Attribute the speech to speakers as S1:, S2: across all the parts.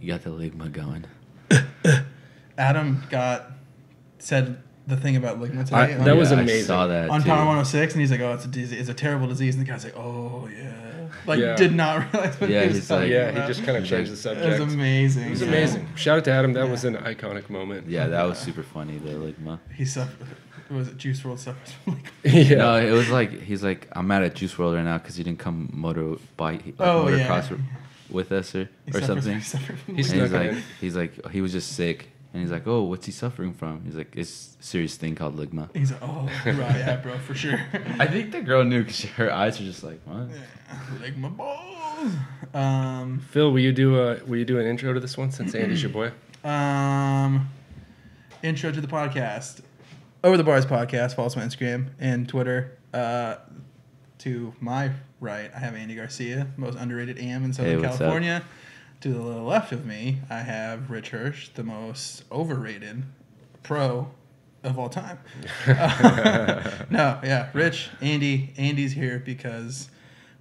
S1: You got the ligma going.
S2: Adam said the thing about ligma today.
S3: That was amazing.
S1: I saw that
S2: on
S1: too.
S2: Power 106, and he's like, "Oh, it's a disease. It's a terrible disease." And the guy's like, "Oh yeah," did not realize what he was talking about.
S3: He just kind of changed the subject.
S2: It was amazing.
S3: It was amazing. Shout out to Adam. That was an iconic moment.
S1: Yeah, that was super funny. The ligma.
S2: He suffered. Was it Juice WRLD suffers from ligma?
S3: Yeah.
S1: No, it was like he's like, I'm mad at Juice WRLD right now because he didn't come motocross with us or something. He's like, he was just sick. And he's like, oh, what's he suffering from? He's like, it's a serious thing called ligma.
S2: He's like, oh, right, yeah, bro, for sure.
S1: I think the girl knew because her eyes were just like, what?
S2: Yeah, ligma balls.
S3: Phil, will you do an intro to this one since Andy's your boy?
S2: Intro to the podcast. Over the Bars podcast. Follow us on Instagram and Twitter. To my right, I have Andy Garcia, most underrated AM in Southern California. To the left of me, I have Rich Hirsch, the most overrated pro of all time. Rich, Andy's here because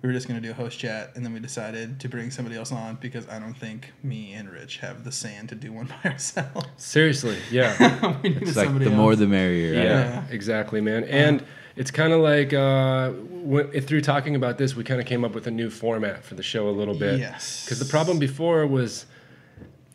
S2: we were just going to do a host chat, and then we decided to bring somebody else on because I don't think me and Rich have the sand to do one by ourselves.
S3: Seriously, yeah.
S1: We it's like the more the merrier. Right?
S3: Yeah, exactly, man. And it's kind of like through talking about this, we kind of came up with a new format for the show a little bit.
S2: Yes.
S3: Because the problem before was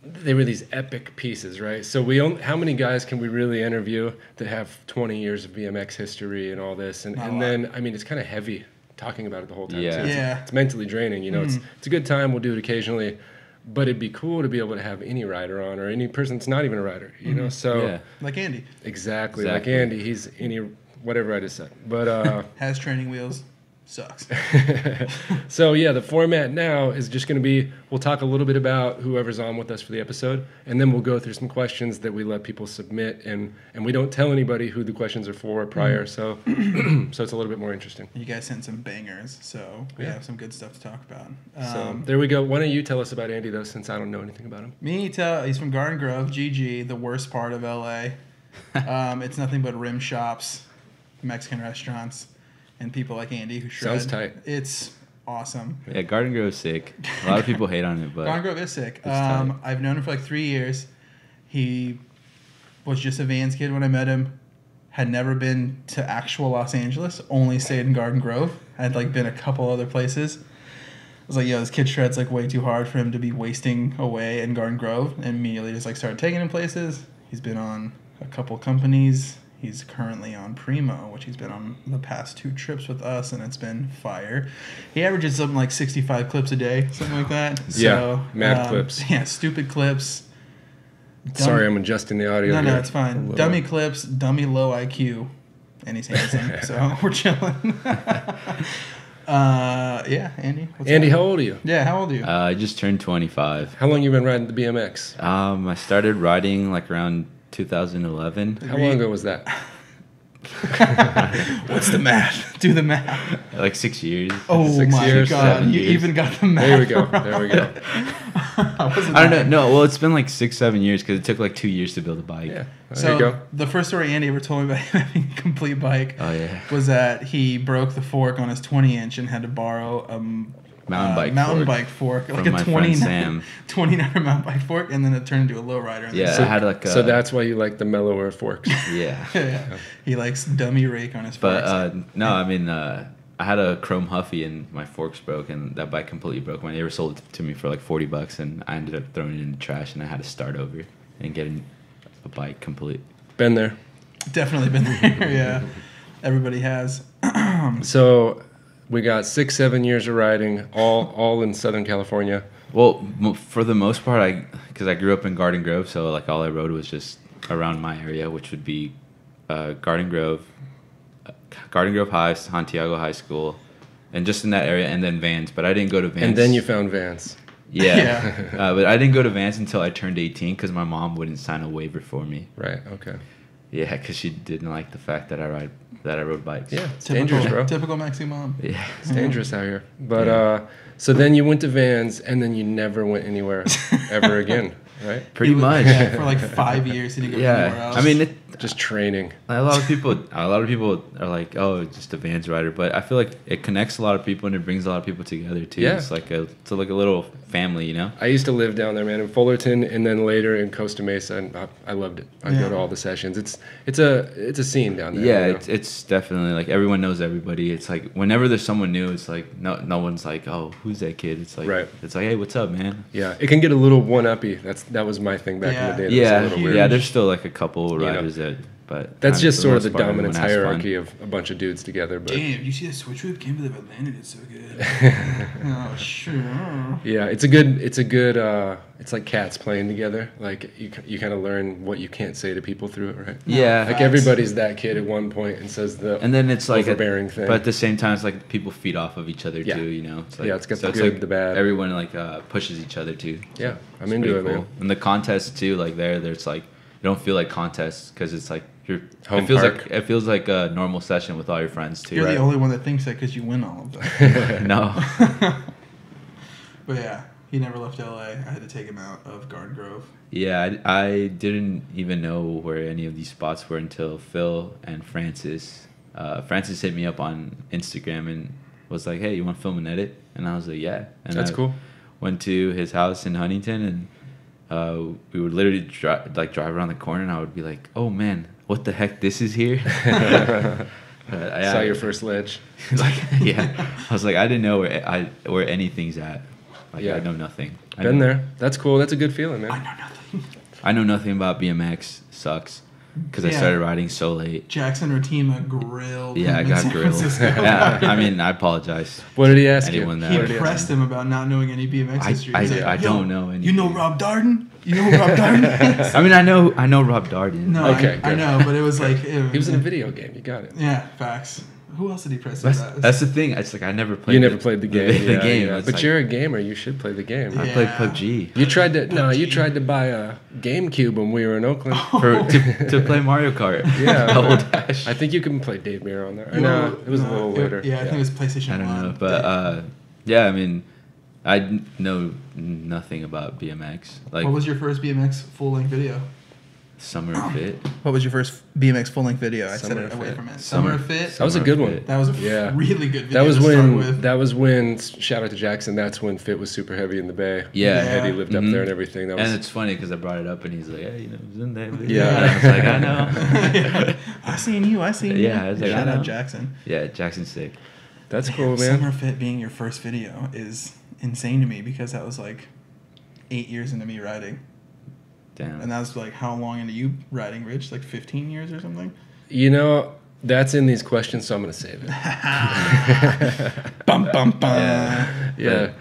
S3: they were these epic pieces, right? So how many guys can we really interview that have 20 years of BMX history and all this? And then, I mean, it's kind of heavy talking about it the whole time.
S1: Yeah.
S3: It's mentally draining, you know.
S2: Mm-hmm.
S3: It's a good time. We'll do it occasionally. But it'd be cool to be able to have any rider on or any person that's not even a rider, you know? So
S2: like Andy.
S3: Exactly. Like Andy. He's whatever I just said. But
S2: has training wheels. Sucks.
S3: So yeah, the format now is just going to be, we'll talk a little bit about whoever's on with us for the episode, and then we'll go through some questions that we let people submit, and we don't tell anybody who the questions are for prior, so it's a little bit more interesting.
S2: You guys sent some bangers, so we have some good stuff to talk about.
S3: So there we go. Why don't you tell us about Andy, though, since I don't know anything about him?
S2: He's from Garden Grove, GG, the worst part of LA. It's nothing but rim shops, Mexican restaurants, and people like Andy who shred.
S3: Sounds tight.
S2: It's awesome.
S1: Yeah, Garden Grove's sick. A lot of people hate on it, but
S2: Garden Grove is sick. I've known him for like 3 years. He was just a Vans kid when I met him. Had never been to actual Los Angeles. Only stayed in Garden Grove. I'd like been a couple other places. I was like, yo, this kid shreds like way too hard for him to be wasting away in Garden Grove. And immediately just like started taking him places. He's been on a couple companies. He's currently on Primo, which he's been on the past 2 trips with us, and it's been fire. He averages something like 65 clips a day, something like that.
S3: Yeah, mad clips.
S2: Yeah, stupid clips.
S3: Sorry, I'm adjusting the audio.
S2: No, it's fine. Dummy clips, dummy low IQ, and he's handsome, so we're chilling. Andy.
S3: Andy, how old are you?
S2: Yeah, how old are you?
S1: I just turned 25.
S3: How long you been riding the BMX?
S1: I started riding like around 2011.
S3: How long ago was that?
S2: What's the math? Do the math.
S1: Like 6 years.
S2: Oh
S3: 6
S2: my
S3: years,
S2: God! You even got the math.
S3: There we go.
S2: Wrong.
S3: There we go.
S1: I don't know. No, well, it's been like 6-7 years because it took like 2 years to build a bike.
S3: Yeah.
S2: There you
S3: go.
S2: The first story Andy ever told me about him having a complete bike was that he broke the fork on his 20-inch and had to borrow a mountain bike fork, like a 29 mountain bike fork, and then it turned into a lowrider.
S1: Yeah, I had like
S3: so that's why you like the mellower forks.
S1: Yeah.
S2: He likes dummy rake on his forks.
S1: But no, I mean, I had a chrome Huffy and my forks broke, and that bike completely broke. My neighbor sold it to me for like $40, and I ended up throwing it in the trash, and I had to start over and get a bike complete.
S3: Been there.
S2: Definitely been there. Yeah, everybody has.
S3: So we got 6-7 years of riding, all in Southern California.
S1: Well, for the most part, because I grew up in Garden Grove, so like all I rode was just around my area, which would be Garden Grove High, Santiago High School, and just in that area, and then Vans. But I didn't go to Vans.
S3: And then you found Vans.
S1: Yeah. But I didn't go to Vans until I turned 18 because my mom wouldn't sign a waiver for me.
S3: Right. Okay.
S1: Yeah, because she didn't like the fact that I rode bikes.
S3: Yeah, it's dangerous, bro.
S2: Typical Maxi mom.
S1: Yeah,
S3: it's dangerous out here. But so then you went to Vans, and then you never went anywhere ever again. right?
S1: Pretty much.
S2: Yeah, for like 5 years, he didn't go anywhere else.
S1: I mean,
S3: just training.
S1: a lot of people are like, oh, it's just a Vans rider, but I feel like it connects a lot of people and it brings a lot of people together too.
S3: Yeah.
S1: It's like a little family, you know.
S3: I used to live down there, man, in Fullerton, and then later in Costa Mesa, and I loved it. I'd go to all the sessions. It's a scene down there.
S1: Yeah,
S3: you know?
S1: it's definitely like everyone knows everybody. It's like whenever there's someone new, it's like no one's like, oh, who's that kid? It's like It's like, hey, what's up, man?
S3: Yeah, it can get a little one-uppy. That was my thing back in the day.
S1: Yeah,
S3: that was a little weird.
S1: there's still like a couple riders that, but
S3: that's just sort of the
S1: most part,
S3: dominance
S1: everyone has
S3: hierarchy of a bunch of dudes together. But
S2: damn, you see that switch whip? Can't believe I landed it so good. Oh, sure.
S3: yeah, it's like cats playing together. Like you kind of learn what you can't say to people through it, right?
S1: Yeah,
S3: like everybody's that kid at one point and says
S1: and then it's like
S3: overbearing thing.
S1: But at the same time, it's like people feed off of each other too. You know, it's like,
S3: it's got the good, the bad.
S1: Everyone like pushes each other too. So
S3: yeah, I'm into it, man.
S1: And the contests too, like there's like you don't feel like contests because it's like
S3: Home
S1: it feels like a normal session with all your friends too.
S2: You're the only one that thinks that because you win all of them.
S1: No.
S2: But yeah, he never left LA. I had to take him out of Garden Grove.
S1: Yeah, I didn't even know where any of these spots were until Phil and Francis. Francis hit me up on Instagram and was like, "Hey, you want to film and edit?" And I was like, "Yeah." And
S3: that's cool.
S1: Went to his house in Huntington, and we would literally drive around the corner, and I would be like, "Oh man, what the heck? This is here."
S3: Saw your first ledge.
S1: I was like, I didn't know where anything's at. Like, I know nothing.
S3: Been there. That's cool. That's a good feeling, man.
S2: I know nothing.
S1: I know nothing about BMX. Sucks. Because I started riding so late.
S2: Jackson Ratima grilled.
S1: Yeah, I got grilled. Yeah, I mean, I apologize.
S3: What did he ask you?
S2: He pressed him about not knowing any BMX history.
S1: I don't know anything.
S2: You know Rob Darden? You know who Rob Darden is?
S1: I mean, I know Rob Darden.
S2: No,
S3: okay,
S2: I know, but it was like...
S3: he was in a video game. You got it.
S2: Yeah, facts. Who else did he press about?
S1: That's the thing. It's like I never played.
S3: You never played the game.
S1: The game.
S3: Yeah. But like, you're a gamer. You should play the game.
S1: I played PUBG.
S3: You tried to buy a GameCube when we were in Oakland
S1: to play Mario Kart.
S3: Yeah.
S1: Double Dash.
S3: I think you can play Dave Mirror on there. No, it was a little later.
S2: Yeah, I think it was PlayStation 1.
S1: I don't know, but yeah, I mean, I know nothing about BMX. Like,
S2: what was your first BMX full-length video?
S1: Summer Fit.
S2: What was your first BMX full-length video? I said it
S3: Fit.
S2: away from it. Summer Fit.
S3: That was a good one.
S2: That was a really good video.
S3: That was when shout out to Jackson. That's when Fit was super heavy in the Bay.
S1: Yeah,
S3: Eddie lived up there and everything.
S1: And it's funny because I brought it up and he's like, "Hey, it was in that video."
S3: Yeah,
S1: and I was like, "I know."
S2: I seen you.
S1: Yeah, I was like,
S2: shout out Jackson.
S1: Yeah, Jackson's sick.
S3: That's cool, man.
S2: Summer Fit being your first video is insane to me because that was like 8 years into me riding.
S1: Damn.
S2: And that was like how long into you riding, Rich? Like 15 years or something?
S3: You know, that's in these questions, so I'm going to save it.
S2: Bum, bum, bum.
S3: Yeah.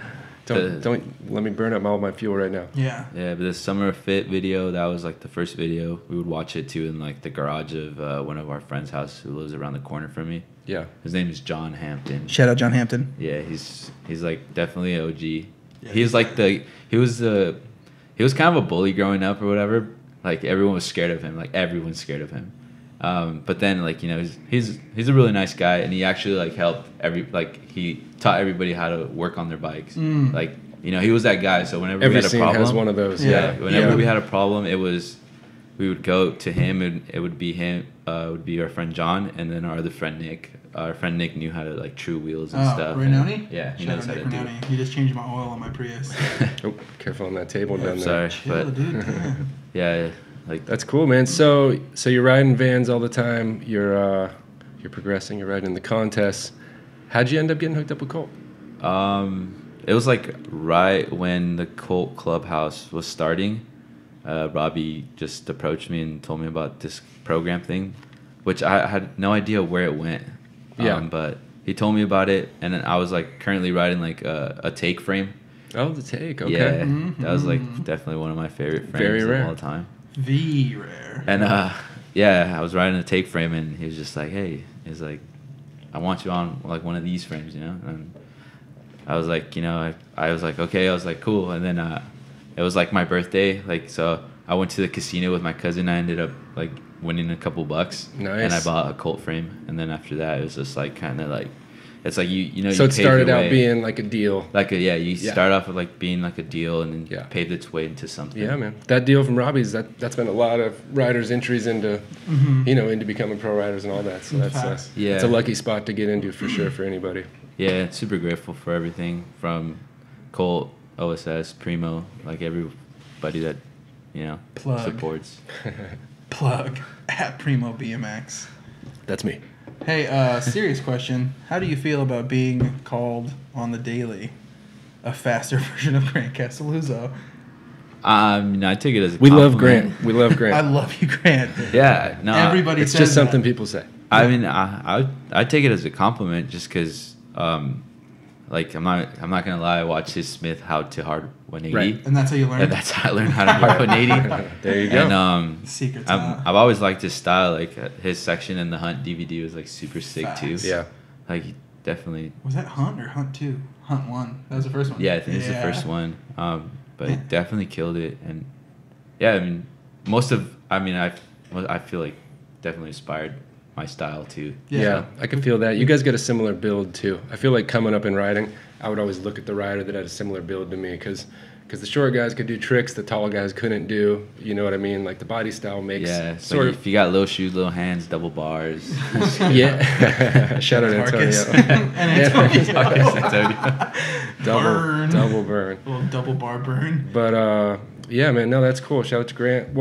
S3: Don't let me burn up all my fuel right now.
S2: Yeah.
S1: Yeah, but the Summer Fit video, that was like the first video. We would watch it too in like the garage of one of our friends' house who lives around the corner from me.
S3: Yeah.
S1: His name is John Hampton.
S2: Shout out John Hampton.
S1: Yeah, he's like definitely an OG. Yeah, he was kind of a bully growing up or whatever. Like everyone was scared of him. Like everyone's scared of him. But then like, you know, he's a really nice guy and he actually like helped he taught everybody how to work on their bikes. Like, you know, he was that guy. So whenever we had a problem,
S3: every scene has one of those.
S1: Whenever we had a problem, we would go to him and it would be him. It would be our friend John and then our other friend Nick. Our friend Nick knew how to like true wheels and stuff.
S2: Renoni?
S1: Yeah, he knows how to do it.
S2: He just changed my oil on my Prius.
S3: Oh, careful on that table down there.
S1: Sorry, but yeah, like
S3: that's cool, man. So you're riding Vans all the time. You're progressing. You're riding the contests. How'd you end up getting hooked up with Colt?
S1: It was like right when the Colt Clubhouse was starting. Robbie just approached me and told me about this program thing, which I had no idea where it went. But he told me about it, and then I was like currently riding like a take frame.
S3: Oh, the take. Okay.
S1: Yeah, that was like definitely one of my favorite frames
S3: Very rare.
S1: of all time.
S2: The rare.
S1: And I was riding a take frame, and he was just like, "Hey," he's like, "I want you on like one of these frames, you know?" And I was like, you know, I was like, okay, I was like, cool. And then it was like my birthday, like so I went to the casino with my cousin. I ended up like winning a couple bucks.
S3: Nice.
S1: And I bought a Colt frame, and then after that, it was just like kind of like it's like you know.
S3: So
S1: you
S3: it
S1: pave
S3: started
S1: your
S3: out
S1: way.
S3: being like a deal.
S1: Like you start off with like being like a deal, and then
S3: Yeah.
S1: paved its way into something.
S3: Yeah, man. That deal from Robbie's, that's been a lot of riders' entries into, into becoming pro riders and all that. So that's it's a lucky spot to get into for sure for anybody.
S1: Yeah, super grateful for everything from Colt, OSS, Primo, like everybody that, supports.
S2: Plug at Primo BMX.
S3: That's me.
S2: Hey, serious question. How do you feel about being called on the daily a faster version of Grant Castelluzzo?
S1: I take it as a
S3: We
S1: compliment.
S3: love Grant. We love Grant.
S2: I love you, Grant.
S1: Yeah, no.
S2: Everybody
S3: It's
S2: says
S3: just something
S2: that.
S3: people say.
S1: I mean, I take it as a compliment just because, like, I'm not gonna lie. I watched his Smith How to Hard 180.
S2: Right. And that's how you learn.
S1: And that's how I learned how to hard 180.
S3: There you go.
S1: And
S2: Secret's
S1: I've always liked his style. Like his section in the Hunt DVD was like super sick too.
S2: Facts.
S3: Yeah.
S1: Like he definitely.
S2: Was that Hunt or Hunt 2? Hunt 1. That was the first one.
S1: Yeah, I think it's the first one. But he definitely killed it. And yeah, I mean, I feel like definitely inspired my style too.
S3: Yeah, I can feel that. You guys got a similar build too. I feel like coming up in riding, I would always look at the rider that had a similar build to me because the short guys could do tricks the tall guys couldn't do. You know what I mean? Like the body style makes
S1: sort of. If you got little shoes, little hands, double bars.
S3: Yeah. Shout out
S2: Marcus.
S3: Antonio.
S2: Antonio. Burn.
S3: Double burn.
S2: A little double bar burn.
S3: But yeah, man, no, that's cool. Shout out to Grant.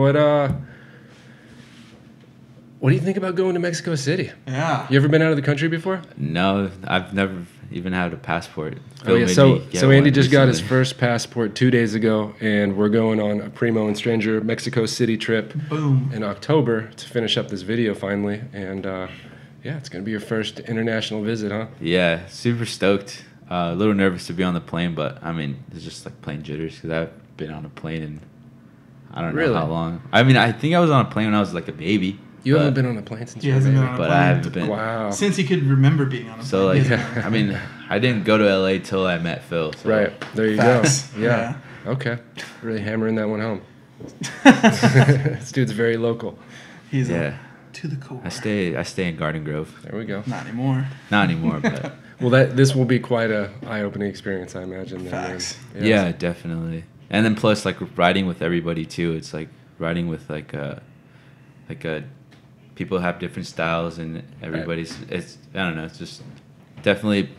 S3: What do you think about going to Mexico City?
S2: Yeah.
S3: You ever been out of the country before?
S1: No, I've never even had a passport.
S3: Oh yeah, so Andy just got his first passport 2 days ago, and we're going on a Primo and Stranger Mexico City trip.
S2: Boom.
S3: In October to finish up this video finally, and yeah, it's gonna be your first international visit, huh?
S1: Yeah, super stoked. A little nervous to be on the plane, but I mean, it's just like plane jitters because I've been on a plane and I don't know how long. I mean, I think I was on a plane when I was like a baby.
S3: You haven't been on a plane since
S2: He
S3: you were a
S2: hasn't
S3: baby.
S2: been on a
S1: But
S2: plane.
S1: I haven't been.
S3: Wow.
S2: Since he could remember being on a plane.
S1: So like,
S2: He hasn't been on a
S1: I mean,
S2: plane.
S1: I didn't go to LA till I met Phil. So.
S3: Right. There you
S2: Facts.
S3: go. Yeah. Okay. Really hammering that one home. This dude's very local.
S2: He's
S1: Yeah.
S2: to the core.
S1: I stay in Garden Grove.
S3: There we go.
S2: Not anymore.
S1: Not anymore, but
S3: Well, this will be quite a eye-opening experience, I imagine. then,
S2: Facts.
S3: man.
S1: yeah, definitely. And then plus like riding with everybody too. It's like riding with like a people have different styles and everybody's it's I don't know, it's just definitely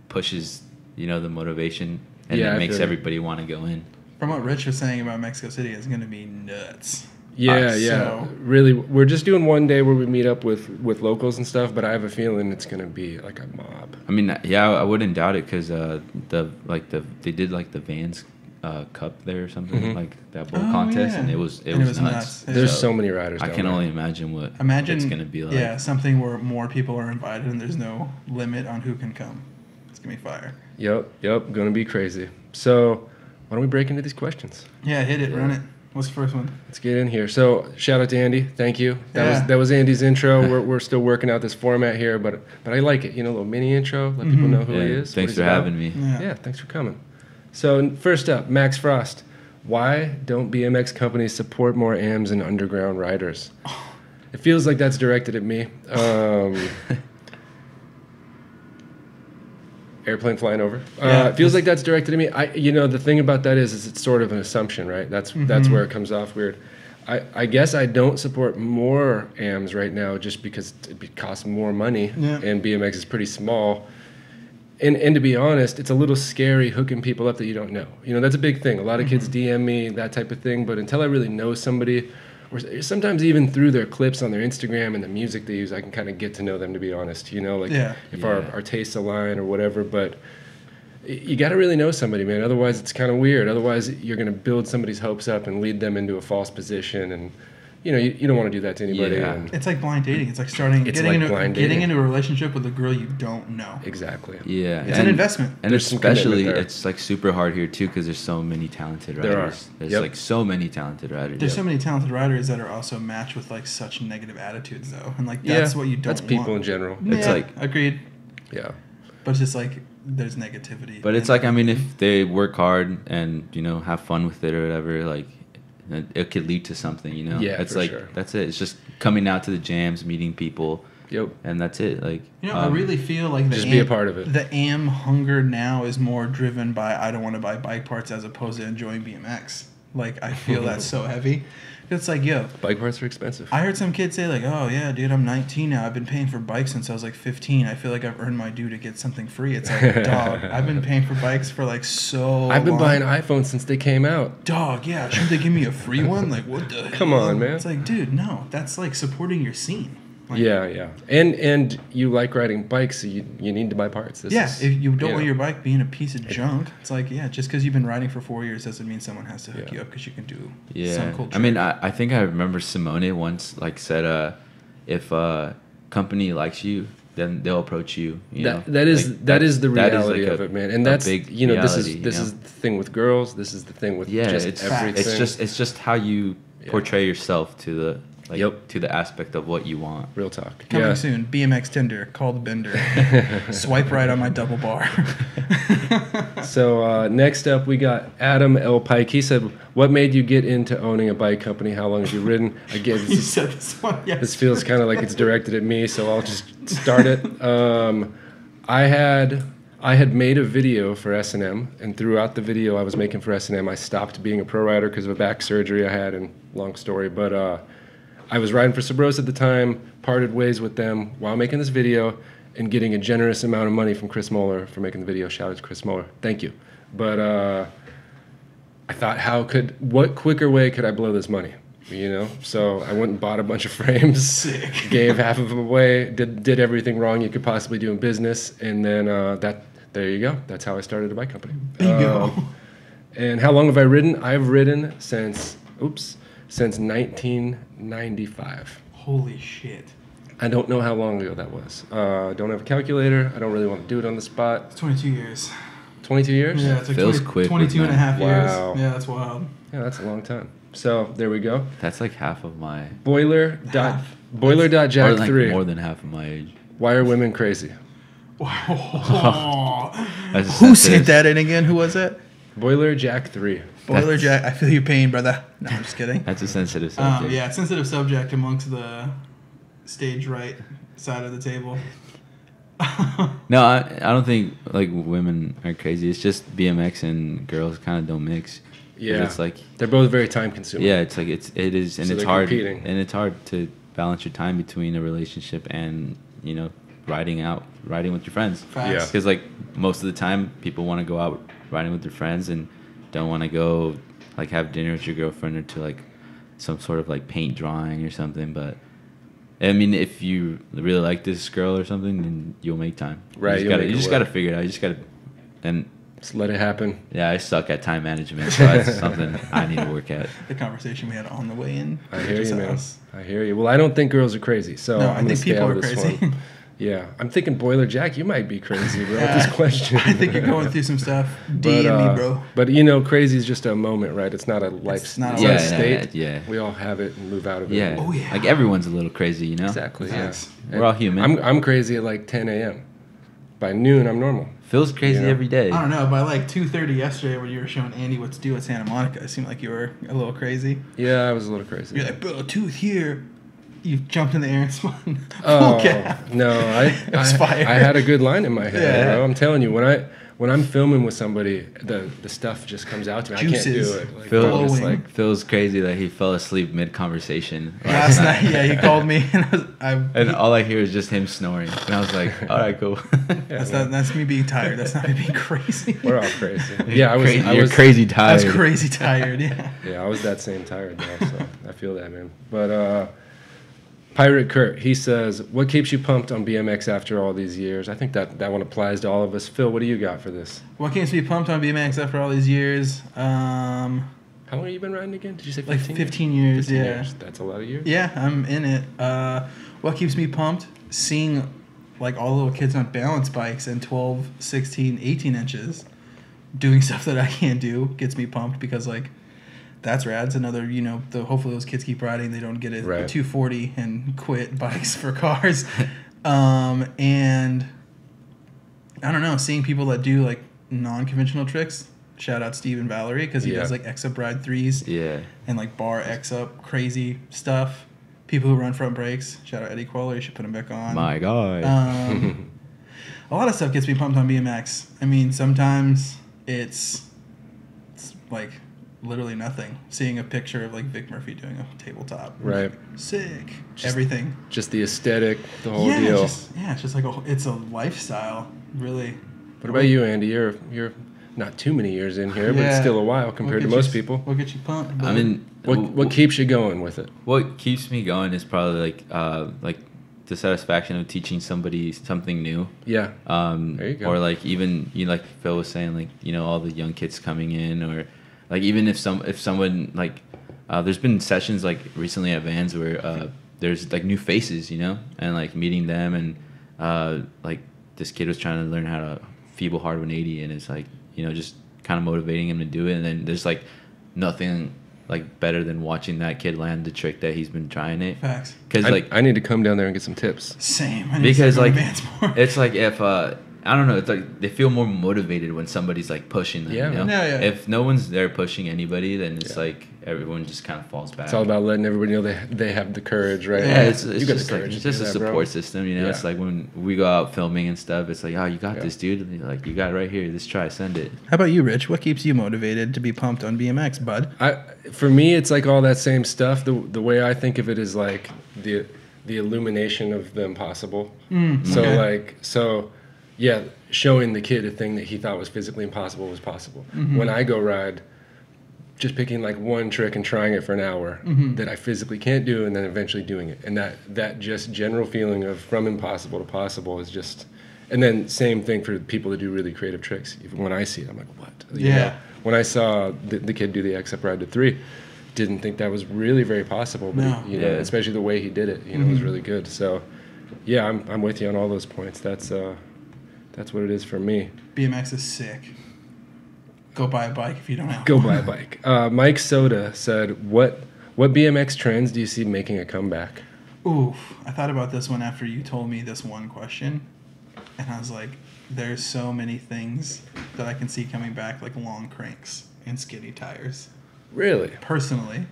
S1: pushes, the motivation and
S3: Yeah,
S1: it
S3: I
S1: makes
S3: feel you.
S1: everybody want to go in.
S2: From what Rich was saying about Mexico City, it's going to be nuts.
S3: Yeah, yeah.
S2: So-
S3: Really, we're just doing one day where we meet up with locals and stuff, but I have a feeling it's gonna be like a mob.
S1: I mean, yeah, I wouldn't doubt it because they did like the Vans Cup there or something like that bowl contest,
S2: yeah.
S1: and it was
S2: And
S1: nuts.
S2: Yeah.
S3: There's so many riders.
S1: I
S3: down
S1: can
S3: there.
S1: only imagine what
S2: Imagine
S1: it's gonna be like.
S2: Yeah, something where more people are invited and there's no limit on who can come. It's going to be fire.
S3: Yep. Gonna be crazy. So, why don't we break into these questions?
S2: Yeah, hit it. Run it. What's the first one?
S3: Let's get in here. So, shout out to Andy. Thank you.
S2: Yeah.
S3: That was Andy's intro. We're still working out this format here, but I like it. A little mini intro. Let people know who he is.
S1: Thanks for having me.
S3: Yeah, thanks for coming. So first up, Max Frost. Why don't BMX companies support more AMs and underground riders? It feels like that's directed at me. Airplane flying over.
S2: Yeah.
S3: It feels like that's directed at me. The thing about that is it's sort of an assumption, right? That's where it comes off weird. I guess I don't support more AMs right now just because it costs more money, and BMX is pretty small. And to be honest, it's a little scary hooking people up that you don't know. That's a big thing. A lot of kids DM me, that type of thing. But until I really know somebody, or sometimes even through their clips on their Instagram and the music they use, I can kind of get to know them, to be honest. If our tastes align or whatever. But you got to really know somebody, man. Otherwise, it's kind of weird. Otherwise, you're going to build somebody's hopes up and lead them into a false position. And, you don't want to do that to anybody.
S1: Yeah.
S3: And
S2: It's like blind dating. It's like getting into a relationship with a girl you don't know.
S3: exactly.
S1: Yeah,
S2: It's an investment.
S1: And
S3: There's some
S1: especially,
S3: commitment there.
S1: it's like super hard here too because there's so many talented riders.
S3: There are.
S1: There's
S3: Yep.
S1: like so many talented riders.
S2: There's so many talented riders that are also matched with like such negative attitudes, though, and like that's what you don't.
S3: That's people
S2: want.
S3: in general.
S2: Yeah,
S1: It's like-
S2: agreed,
S3: Yeah.
S2: but it's just like there's negativity.
S1: But it's like, I mean, if they work hard and have fun with it or whatever, like it could lead to something.
S3: Yeah,
S1: it's
S3: for
S1: like
S3: sure.
S1: that's it. It's just coming out to the jams, meeting people,
S3: Yep.
S1: And that's it. Like,
S2: I really feel like
S3: just be a part of it.
S2: The AM hunger now is more driven by I don't want to buy bike parts as opposed to enjoying BMX. Like, I feel that's so heavy. It's like, yo,
S3: bike parts are expensive.
S2: I heard some kids say like, oh yeah, dude, I'm 19 now. I've been paying for bikes since I was like 15. I feel like I've earned my due to get something free. It's like, dog, I've been paying for bikes for like so
S3: I've been
S2: long.
S3: buying iPhones since they came out.
S2: Dog, yeah. Shouldn't they give me a free one? Like, what the
S3: Come
S2: hell?
S3: on, man.
S2: It's like, dude, no. That's like supporting your scene. Like,
S3: Yeah. And you like riding bikes, so you need to buy parts.
S2: If you don't want your bike being a piece of junk, it's like, just because you've been riding for 4 years doesn't mean someone has to hook you up because you can do some cool trick.
S1: I mean, I think I remember Simone once like said, if a company likes you, then they'll approach you.
S3: That is the reality of it, man. And that's
S1: big
S3: this
S1: reality,
S3: is the thing with girls. This is the thing with just everything.
S1: It's just how you portray yourself to the to the aspect of what you want.
S3: Real talk.
S2: Coming soon, BMX Tinder, call the bender. Swipe right on my double bar.
S3: So next up, we got Adam L. Pike. He said, what made you get into owning a bike company? How long have you ridden? Again,
S2: You said this one, yes.
S3: This feels kind of like it's directed at me, so I'll just start it. I had made a video for S&M, and throughout the video I was making for S&M, I stopped being a pro rider because of a back surgery I had, and long story, but I was riding for Sabros at the time, parted ways with them while making this video and getting a generous amount of money from Chris Moeller for making the video. Shout out to Chris Moeller. Thank you. But I thought, what quicker way could I blow this money? So I went and bought a bunch of frames,
S2: Sick.
S3: Gave half of them away, did everything wrong you could possibly do in business, and then there you go. That's how I started a bike company.
S2: Bingo.
S3: And how long have I ridden? I've ridden since 1995.
S2: Holy shit.
S3: I don't know how long ago that was. Don't have a calculator. I don't really want to do it on the spot.
S2: It's 22 years.
S3: 22 years?
S2: Yeah, it's like
S1: Feels quick
S2: 22 and a half years.
S3: Wow.
S2: Yeah, that's wild.
S3: Yeah, that's a long time. So there we go.
S1: That's like half of my
S3: Boiler.Jack
S1: or like
S3: 3.
S1: more than half of my age.
S3: Why are women crazy?
S2: Who said that in again? Who was that?
S3: Boiler Jack 3.
S2: Boiler Jack, I feel your pain, brother. No, I'm just kidding.
S1: That's a sensitive subject.
S2: Yeah, sensitive subject amongst the stage right side of the table.
S1: No, I don't think like women are crazy. It's just BMX and girls kind of don't mix.
S3: Yeah,
S1: it's like
S3: they're both very time consuming.
S1: Yeah, it's like it is, and
S3: So
S1: it's
S3: they're
S1: hard,
S3: competing.
S1: and it's hard to balance your time between a relationship and riding with your friends.
S2: Facts.
S3: Yeah.
S1: Because like most of the time, people want to go out riding with their friends and don't want to go like have dinner with your girlfriend or to like some sort of like paint drawing or something. But I mean, if you really like this girl or something, then you'll make time.
S3: Right.
S1: You just gotta figure it out. You just gotta, and
S3: Just let it happen.
S1: yeah, I suck at time management, so that's something I need to work at.
S2: The conversation we had on the way in.
S3: I hear
S2: Just
S3: you, man.
S2: us.
S3: I hear you. Well, I don't think girls are crazy, so
S2: No,
S3: I'm
S2: I
S3: gonna
S2: think
S3: stay
S2: people
S3: out
S2: are
S3: of this
S2: crazy.
S3: one. Yeah, I'm thinking Boiler Jack, you might be crazy, bro, with this question.
S2: I think you're going through some stuff. DM me, bro.
S3: But crazy is just a moment, right? It's not a life.
S2: not a
S3: it's not a
S2: life
S3: state.
S1: Yeah.
S3: We all have it and move out of it.
S1: Yeah.
S2: Oh, yeah.
S1: Like everyone's a little crazy,
S3: Exactly.
S2: Facts.
S3: Yeah.
S1: We're all human.
S3: I'm crazy at like 10 a.m. By noon, I'm normal.
S1: Feels crazy every day.
S2: I don't know. By like 2:30 yesterday, when you were showing Andy what to do at Santa Monica, it seemed like you were a little crazy.
S3: Yeah, I was a little crazy.
S2: You're like, bro, tooth here. You jumped in the air and spun.
S3: Oh,
S2: Okay.
S3: no, I had a good line in my head,
S2: Yeah.
S3: bro. I'm telling you, when I'm filming with somebody, the stuff just comes out to me.
S2: Juices.
S3: I can't do it. Like,
S1: Phil,
S3: I'm just
S2: Glowing.
S3: like,
S1: feels crazy that he fell asleep mid-conversation
S2: Last night, yeah, he called me, and
S1: and all I hear is just him snoring. And I was like, all right, cool.
S2: that's me being tired. That's not me being crazy.
S3: we're all crazy. Yeah, I was.
S1: You're crazy
S2: I
S1: tired.
S2: was crazy tired. Yeah.
S3: Yeah, I was that same tired now, so I feel that, man. But Pirate Kurt, he says, what keeps you pumped on BMX after all these years? I think that one applies to all of us. Phil, what do you got for this?
S2: What keeps me pumped on BMX after all these years?
S3: How long have you been riding again? Did you say 15?
S2: Like 15 years,
S3: 15
S2: yeah.
S3: years. That's a lot of years.
S2: Yeah, I'm in it. What keeps me pumped? Seeing like all the little kids on balance bikes and 12, 16, 18 inches doing stuff that I can't do gets me pumped because like that's rad. It's another, hopefully those kids keep riding. They don't get a 240 and quit bikes for cars. And I don't know, seeing people that do like non-conventional tricks. Shout out Steve and Valerie because he does like X up ride 3s.
S1: Yeah.
S2: And like bar X up crazy stuff. People who run front brakes. Shout out Eddie Qualler. You should put him back on.
S1: My God.
S2: A lot of stuff gets me pumped on BMX. I mean, sometimes it's like literally nothing. Seeing a picture of like Vic Murphy doing a tabletop.
S3: Right.
S2: Sick. Everything.
S3: Just the aesthetic, the whole deal.
S2: It's just like it's a lifestyle, really.
S3: What about you, Andy? You're not too many years in here, but it's still a while compared to most people.
S2: What gets you pumped?
S1: I mean,
S3: what keeps you going with it?
S1: What keeps me going is probably like the satisfaction of teaching somebody something new.
S3: Yeah. There you go.
S1: Or like even like Phil was saying, like, you know, all the young kids coming in, or like even if someone like there's been sessions like recently at Vans where there's like new faces, you know, and like meeting them, and like this kid was trying to learn how to feeble hard 180, and it's like, you know, just kind of motivating him to do it. And then there's like nothing like better than watching that kid land the trick that he's been trying it.
S2: Facts.
S1: Because like
S3: I need to come down there and get some tips.
S2: Same.
S1: Because like it's like if I don't know, it's like they feel more motivated when somebody's like pushing them.
S3: Yeah.
S1: You know?
S2: Yeah.
S1: If no one's there pushing anybody, then it's like everyone just kind of falls back.
S3: It's all about letting everybody know they have the courage, right?
S1: Yeah, it's
S3: you got
S1: just
S3: the courage.
S1: like, it's just a support system, you know.
S3: Yeah.
S1: It's like when we go out filming and stuff, it's like, oh, you got this, dude. And like, you got it right here. Just try, send it.
S2: How about you, Rich? What keeps you motivated to be pumped on BMX, bud?
S3: For me, it's like all that same stuff. The way I think of it is like the illumination of the impossible. Yeah, showing the kid a thing that he thought was physically impossible was possible. Mm-hmm. When I go ride, just picking like one trick and trying it for an hour that I physically can't do, and then eventually doing it. And that just general feeling of from impossible to possible is just, and then same thing for people that do really creative tricks. Even when I see it, I'm like, what? You know, when I saw the kid do the X-Up ride to 3, didn't think that was really very possible, but you know, especially the way he did it, you know, was really good. So yeah, I'm with you on all those points. That's what it is for me.
S2: BMX is sick. Go buy a bike if you don't have
S3: Go
S2: one.
S3: buy a bike. Mike Soda said, what BMX trends do you see making a comeback?
S2: Oof. I thought about this one after you told me this one question. And I was like, there's so many things that I can see coming back, like long cranks and skinny tires.
S3: Really?
S2: Personally.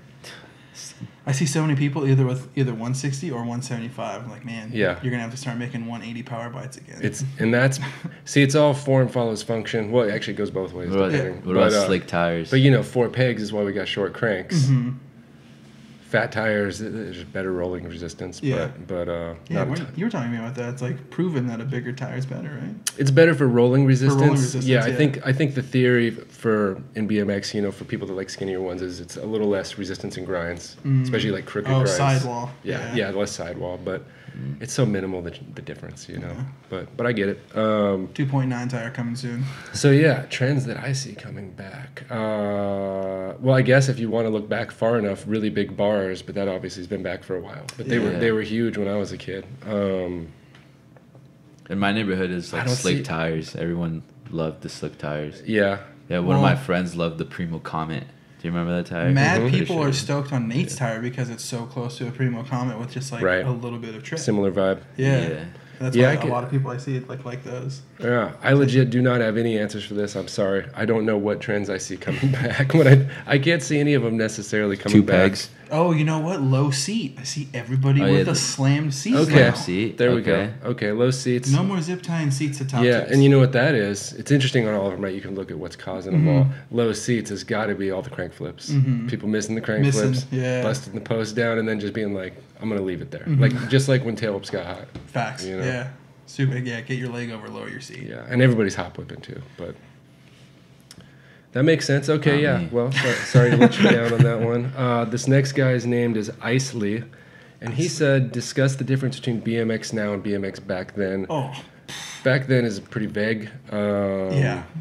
S2: I see so many people either with 160 or 175. I'm like, man, you're going to have to start making 180 power bites again.
S3: It's all form follows function. Well, it actually goes both ways.
S1: What about slick tires?
S3: But, you know, 4 pegs is why we got short cranks.
S2: Mm-hmm.
S3: Fat tires, there's better rolling resistance.
S2: Yeah.
S3: But
S2: you were talking to me about that. It's like proven that a bigger tire is better, right?
S3: It's better for rolling resistance.
S2: Yeah,
S3: I think the theory in BMX, you know, for people that like skinnier ones, is it's a little less resistance in grinds, especially like crooked grinds.
S2: Sidewall.
S3: Yeah, less sidewall, but it's so minimal the difference, you know. But I get it.
S2: 2.9 tire coming soon.
S3: So yeah, trends that I see coming back. Well, I guess if you want to look back far enough, really big bars, but that obviously has been back for a while. But they were huge when I was a kid.
S1: In my neighborhood is like slick tires. Everyone loved the slick tires.
S3: Yeah.
S1: Yeah, one of my friends loved the Primo Comet. Do you remember that tire?
S2: Mad people are stoked on Nate's tire because it's so close to a Primo Comet with just like a little bit of trip.
S3: Similar vibe.
S2: Yeah. That's why a lot of people I see like those.
S3: Yeah, I legit do not have any answers for this. I'm sorry. I don't know what trends I see coming back. But I can't see any of them necessarily coming back.
S1: 2 pegs.
S2: Oh, you know what? Low seat. I see everybody with a slammed seat.
S3: Okay,
S1: seat.
S3: There we go. Okay, low seats.
S2: No more zip tying seats to top tips.
S3: And you know what that is? It's interesting on all of them, right? You can look at what's causing them all. Low seats has got to be all the crank flips. People missing the crank flips, busting the post down, and then just being like, I'm going to leave it there. Just like when tail whips got hot.
S2: Facts. You know? Yeah. Super. Yeah, get your leg over, lower your seat.
S3: Yeah, and everybody's hot whipping too, but that makes sense. Okay, well, sorry to let you down on that one. This next guy's named is Isley, and he said, discuss the difference between BMX now and BMX back then.
S2: Oh.
S3: Back then is pretty vague.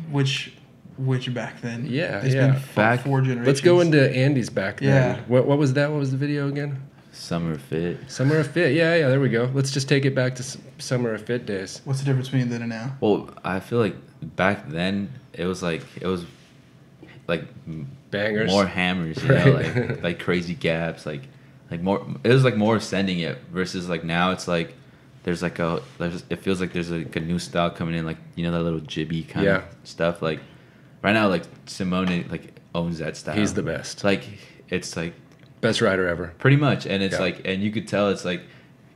S2: Which back then?
S3: Yeah,
S2: There's been 4 generations.
S3: Let's go into Andy's back then.
S2: Yeah.
S3: What was that? What was the video again?
S1: Summer Fit.
S3: Summer of Fit. Yeah, there we go. Let's just take it back to Summer of Fit days.
S2: What's the difference between then and now?
S1: Well, I feel like back then it was like
S3: bangers,
S1: more hammers, you know, like crazy gaps, like more. It was like more sending it versus like now it's like it feels like there's like a new style coming in, like, you know, that little jibby kind of stuff. Like right now, like Simone like owns that style.
S3: He's the best.
S1: Like it's like
S3: Best rider ever.
S1: Pretty much. And it's like, and you could tell it's like,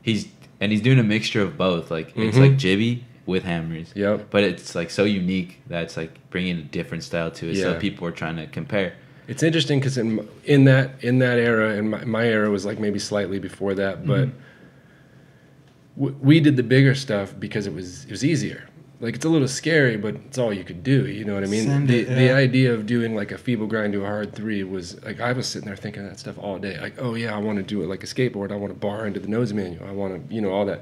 S1: he's doing a mixture of both. Like, it's like jibby with hammers.
S3: Yep.
S1: But it's like so unique that it's like bringing a different style to it. So people are trying to compare.
S3: It's interesting because in that era, and my era was like maybe slightly before that, but we did the bigger stuff because it was easier. Like, it's a little scary, but it's all you could do. You know what I mean? The idea of doing like a feeble grind to a hard 3 was like, I was sitting there thinking of that stuff all day. Like, oh yeah, I want to do it like a skateboard. I want to bar into the nose manual. I want to, all that.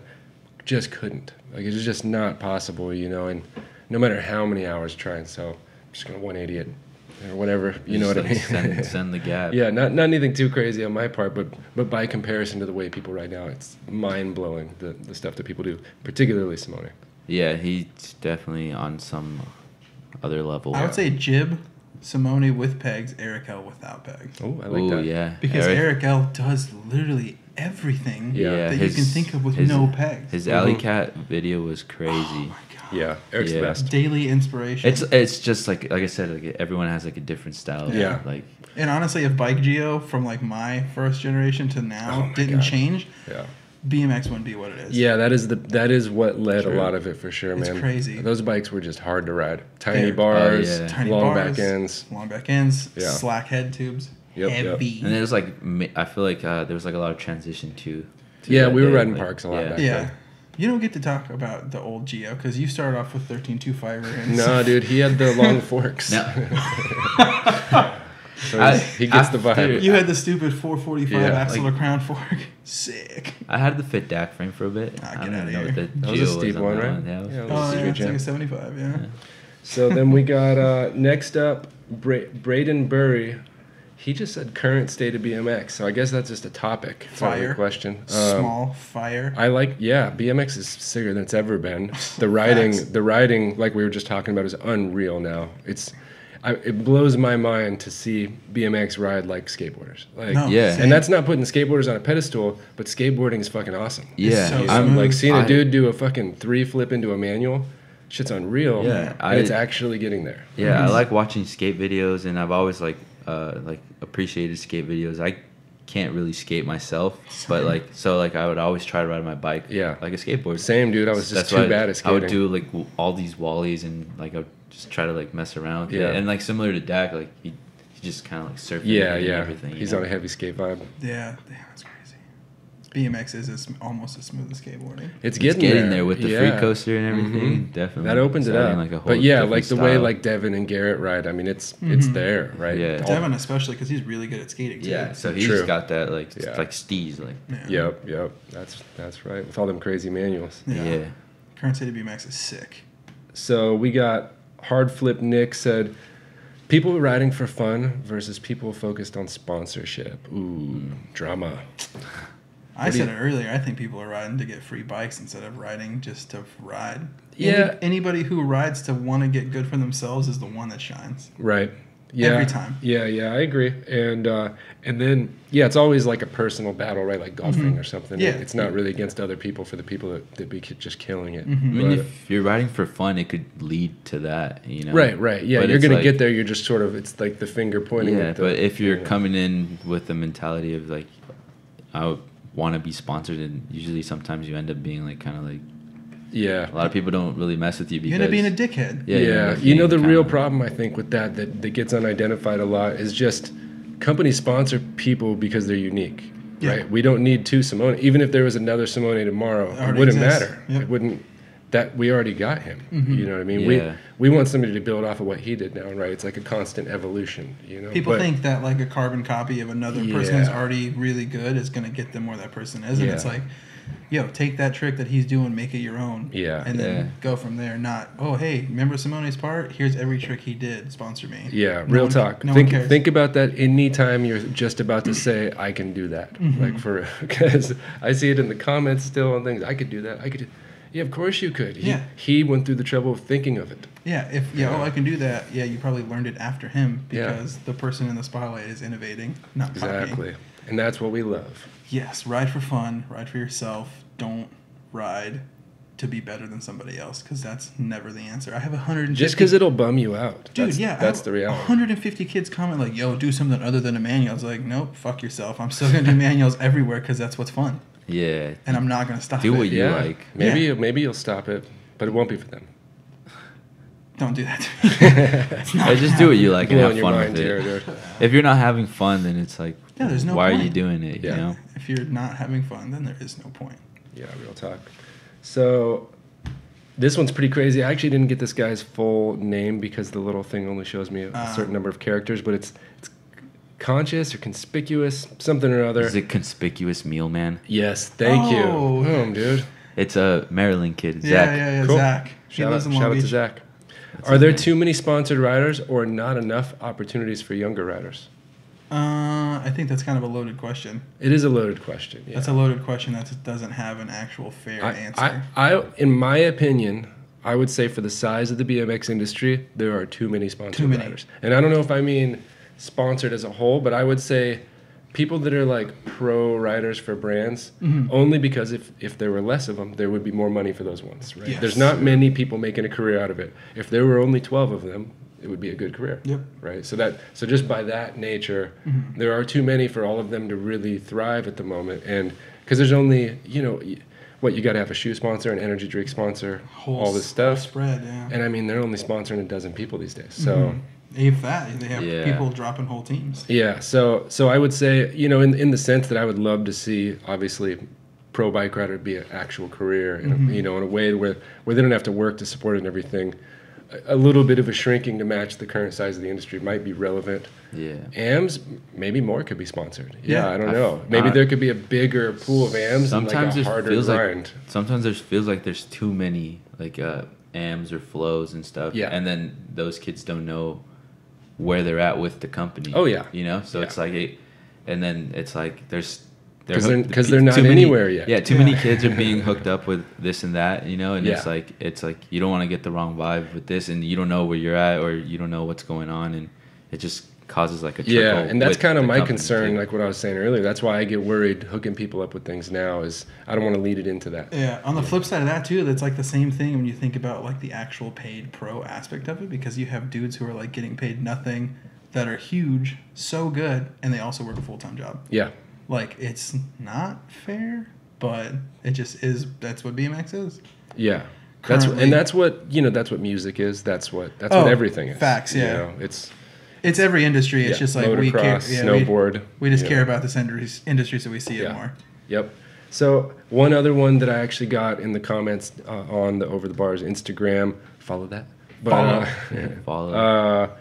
S3: Just couldn't. Like, it's just not possible, And no matter how many hours trying, so I'm just gonna 180 it or whatever. You know what I mean?
S1: Send the gap.
S3: Yeah, not anything too crazy on my part, but by comparison to the way people right now, it's mind blowing the stuff that people do, particularly Simone.
S1: Yeah, he's definitely on some other level.
S2: I would say jib, Simone with pegs, Eric L without pegs.
S3: Oh, I like that.
S1: Yeah.
S2: Because Eric L does literally everything that you can think of with no pegs.
S1: His Alley Cat video was crazy.
S2: Oh my God.
S3: Yeah, Eric's the best.
S2: Daily inspiration.
S1: It's just like I said, like everyone has like a different style.
S3: Yeah.
S1: Like,
S2: and honestly, if Bike Geo from like my first generation to now didn't change, BMX wouldn't be what it is.
S3: Yeah, that is what led a lot of it for sure, man.
S2: It's crazy.
S3: Those bikes were just hard to ride. Tiny bars,
S2: tiny
S3: long
S2: bars,
S3: back ends,
S2: slack head tubes,
S3: Yep.
S2: heavy.
S1: and it was like I feel like there was like a lot of transition too.
S3: Yeah, we were riding parks a lot back then.
S2: You don't get to talk about the old Geo because you started off with 13.25er.
S3: No, dude, he had the long forks.
S1: No.
S3: So he gets the vibe.
S2: You had the stupid 445 axle or crown fork. Sick.
S1: I had the fit DAC frame for a bit.
S2: Get
S1: I don't
S2: out
S1: even know
S2: of
S1: what
S2: here.
S1: the
S3: That was a steep one, right?
S2: It's like a 75,
S3: So then we got next up, Braden Burry. He just said current state of BMX. So I guess that's just a topic.
S2: Fire.
S3: Question.
S2: Small fire.
S3: I like, BMX is sicker than it's ever been. The riding, like we were just talking about, is unreal now. It blows my mind to see BMX ride like skateboarders. Like, and that's not putting skateboarders on a pedestal, but skateboarding is fucking awesome.
S1: Yeah,
S2: so
S3: I'm like seeing a dude do a fucking 3 flip into a manual. Shit's unreal.
S1: Yeah,
S3: and it's actually getting there.
S1: Yeah, I like watching skate videos, and I've always like appreciated skate videos. I can't really skate myself, but I would always try to ride my bike like a skateboard.
S3: Same, dude. I was just too bad at skating.
S1: I would do like all these wallies, and like I would just try to like mess around with it. And like similar to Dak, like he just kind of like surfing and everything.
S3: He's on a heavy skate vibe.
S2: Yeah, that's crazy. BMX is almost as smooth as skateboarding.
S3: It's getting there
S1: with the free coaster and everything. Definitely,
S3: that opens it up.
S1: Like a whole
S3: but like the
S1: style.
S3: way like Devin and Garrett ride. I mean, it's there, right?
S1: Yeah,
S2: Devin especially because he's really good at skating too.
S1: Yeah, so he's got that like steez like.
S3: Yep. That's right. With all them crazy manuals.
S2: Yeah. Current state of BMX is sick.
S3: So we got Hard Flip Nick said, people riding for fun versus people focused on sponsorship. Ooh, drama.
S2: I said it earlier. I think people are riding to get free bikes instead of riding just to ride.
S3: Yeah.
S2: Anybody who rides to want to get good for themselves is the one that shines.
S3: Right. Yeah.
S2: Every time.
S3: Yeah, I agree. And then it's always like a personal battle, right? Like golfing or something.
S2: Yeah.
S3: It's not really against other people for the people that be just killing it.
S1: I mean, if you're riding for fun, it could lead to that,
S3: Right. Yeah,
S1: but
S3: you're going to get there. You're just sort of, it's like the finger pointing.
S1: Yeah, but if you're coming in with the mentality of like, I would want to be sponsored, and usually sometimes you end up being like kind of like a lot of people don't really mess with you because
S2: you end up being a dickhead.
S3: The real problem I think with that gets unidentified a lot is just companies sponsor people because they're unique, right? We don't need 2 Simone. Even if there was another Simone tomorrow, it wouldn't matter. It wouldn't. That we already got him. You know what I mean? We want somebody to build off of what he did now, right? It's like a constant evolution.
S2: People think that like a carbon copy of another person who's already really good is going to get them where that person is, and it's like, take that trick that he's doing, make it your own, and then go from there. Not, oh hey, remember Simone's part? Here's every trick he did. Sponsor me.
S3: Yeah, real talk. Think about that anytime you're just about to say, I can do that. Like because I see it in the comments still on things. I could do that. I could. Yeah, of course you could. He went through the trouble of thinking of it.
S2: Yeah, I can do that. Yeah, you probably learned it after him because the person in the spotlight is innovating, not
S3: exactly.
S2: copying.
S3: And that's what we love.
S2: Yes, ride for fun, ride for yourself. Don't ride to be better than somebody else, because that's never the answer. I have 150.
S3: Just because it'll bum you out.
S2: Dude,
S3: that's the reality.
S2: 150 kids comment like, yo, do something other than a manual. I was like, nope, fuck yourself. I'm still going to do manuals everywhere because that's what's fun.
S1: Yeah.
S2: And I'm not going to stop
S1: Do
S2: it.
S1: what you like.
S3: Maybe you'll stop it, but it won't be for them.
S2: Don't do that to me.
S1: Just do what you like and have fun
S3: mind
S1: with it.
S3: here,
S1: If you're not having fun, then it's like,
S2: there's no
S1: why
S2: point.
S1: are you doing it?
S3: Yeah.
S1: You know?
S2: If you're not having fun, then there is no point.
S3: Yeah, real talk. So this one's pretty crazy. I actually didn't get this guy's full name because the little thing only shows me a certain number of characters, but it's conscious or conspicuous, something or other.
S1: Is it Conspicuous Meal Man?
S3: Yes, thank you. Boom, dude.
S1: It's a Maryland kid,
S2: Yeah,
S1: Zach.
S2: yeah,
S3: Cool.
S2: Zach.
S3: Shout out to Zach.
S1: That's
S3: Are there
S1: his name.
S3: too many sponsored riders or not enough opportunities for younger riders?
S2: I think that's kind of a loaded question.
S3: It is a loaded question. Yeah.
S2: That's a loaded question that doesn't have an actual fair answer.
S3: I, in my opinion, I would say for the size of the BMX industry, there are too many sponsored riders. And I don't know if I mean sponsored as a whole, but I would say people that are like pro riders for brands, only because if there were less of them, there would be more money for those ones, right?
S2: Yes.
S3: There's not many people making a career out of it. If there were only 12 of them, it would be a good career, right? So just by that nature, there are too many for all of them to really thrive at the moment. And because there's only, you got to have a shoe sponsor, an energy drink sponsor, all this stuff.
S2: Spread, yeah.
S3: And I mean, they're only sponsoring a dozen people these days. So
S2: if that, they have people dropping whole teams.
S3: yeah, so I would say, in the sense that I would love to see, obviously, pro bike rider be an actual career, in a way where they don't have to work to support it and everything. A little bit of a shrinking to match the current size of the industry might be relevant.
S1: Yeah.
S3: AMs, maybe more could be sponsored.
S2: Yeah.
S3: I don't know. Maybe there could be a bigger pool of AMs
S1: Sometimes
S3: and like a harder
S1: feels
S3: grind.
S1: Sometimes it feels like there's too many like AMs or flows and stuff.
S3: Yeah.
S1: And then those kids don't know where they're at with the company.
S3: Oh, yeah.
S1: So it's like and then it's like
S3: Because they're not anywhere yet.
S1: Yeah, too many kids are being hooked up with this and that, and
S3: Yeah.
S1: it's like you don't want to get the wrong vibe with this, and you don't know where you're at, or you don't know what's going on, and it just causes like a trickle.
S3: Yeah, and that's
S1: with
S3: kind of
S1: the
S3: my
S1: company,
S3: concern,
S1: too.
S3: like what I was saying earlier. That's why I get worried hooking people up with things now is I don't want to lead it into that.
S2: Yeah, on the flip side of that too, that's like the same thing when you think about like the actual paid pro aspect of it, because you have dudes who are like getting paid nothing that are huge, so good, and they also work a full-time job.
S3: Yeah.
S2: Like, it's not fair, but it just is. That's what BMX is.
S3: Yeah. That's what music is. That's what everything is.
S2: Facts, yeah.
S3: It's
S2: every industry. It's just like
S3: motocross,
S2: we care.
S3: snowboard.
S2: We just care about this industry, so we see it more.
S3: Yep. So one other one that I actually got in the comments on the Over the Bars Instagram. Follow that.
S1: Follow.